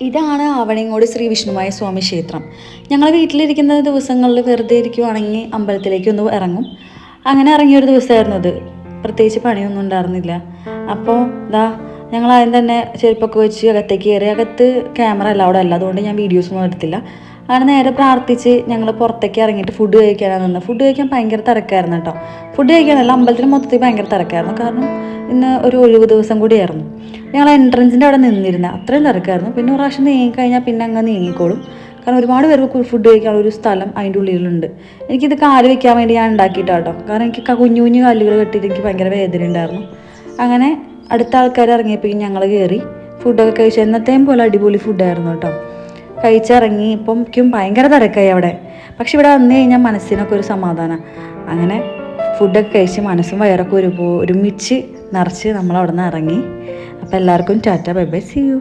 ഇതാണ് ആവണിങ്ങോട് ശ്രീ വിഷ്ണുമായ സ്വാമി ക്ഷേത്രം. ഞങ്ങൾ വീട്ടിലിരിക്കുന്ന ദിവസങ്ങളിൽ വെറുതെ ഇരിക്കുവാണെങ്കിൽ അമ്പലത്തിലേക്ക് ഒന്ന് ഇറങ്ങും. അങ്ങനെ ഇറങ്ങിയൊരു ദിവസമായിരുന്നു അത്. പ്രത്യേകിച്ച് പണിയൊന്നും ഉണ്ടായിരുന്നില്ല. അപ്പോൾ ഞങ്ങൾ ആദ്യം തന്നെ ചെരുപ്പൊക്കെ വെച്ച് അകത്തേക്ക് കയറി. അകത്ത് ക്യാമറ അലൗഡ് അല്ല, അതുകൊണ്ട് ഞാൻ വീഡിയോസൊന്നും എടുത്തില്ല. അങ്ങനെ നേരെ പ്രാർത്ഥിച്ച് ഞങ്ങൾ പുറത്തേക്ക് ഇറങ്ങിയിട്ട് ഫുഡ് കഴിക്കാനാണ് നിന്ന്. ഫുഡ് കഴിക്കാൻ ഭയങ്കര തിരക്കായിരുന്നു കേട്ടോ. ഫുഡ് കഴിക്കാനല്ല, അമ്പലത്തിന് മൊത്തത്തിൽ ഭയങ്കര തിരക്കായിരുന്നു. കാരണം ഇന്ന് ഒരു ഒഴിവ് ദിവസം കൂടിയായിരുന്നു. ഞങ്ങൾ എൻട്രൻസിൻ്റെ അവിടെ നിന്നിരുന്ന അത്രയും തിരക്കായിരുന്നു. പിന്നെ ഒരു പ്രാവശ്യം നീങ്ങിക്കഴിഞ്ഞാൽ പിന്നെ അങ്ങ് നീങ്ങിക്കോളും. കാരണം ഒരുപാട് പേർക്ക് ഫുഡ് കഴിക്കാനുള്ള ഒരു സ്ഥലം അതിൻ്റെ ഉള്ളിലുണ്ട്. എനിക്കിത് കാല് വെക്കാൻ വേണ്ടി ഞാൻ ഉണ്ടാക്കിയിട്ടാട്ടോ. കാരണം എനിക്ക് കുഞ്ഞു കുഞ്ഞു കാലുകൾ കെട്ടിയിട്ട് എനിക്ക് ഭയങ്കര വേദന ഉണ്ടായിരുന്നു. അങ്ങനെ അടുത്ത ആൾക്കാർ ഇറങ്ങിയപ്പോഴേക്കും ഞങ്ങൾ കയറി ഫുഡൊക്കെ കഴിച്ചു. എന്നത്തെയും പോലെ അടിപൊളി ഫുഡായിരുന്നു കേട്ടോ. കഴിച്ചിറങ്ങി. ഇപ്പം എനിക്കും ഭയങ്കര തിരക്കായി അവിടെ. പക്ഷെ ഇവിടെ വന്നു കഴിഞ്ഞാൽ മനസ്സിനൊക്കെ ഒരു സമാധാനം. അങ്ങനെ ഫുഡൊക്കെ കഴിച്ച് മനസ്സും വയറൊക്കെ ഒരുമിച്ച് നിറച്ച് നമ്മൾ അവിടെ നിന്ന് ഇറങ്ങി. അപ്പോൾ എല്ലാവർക്കും tata, bye bye, see U.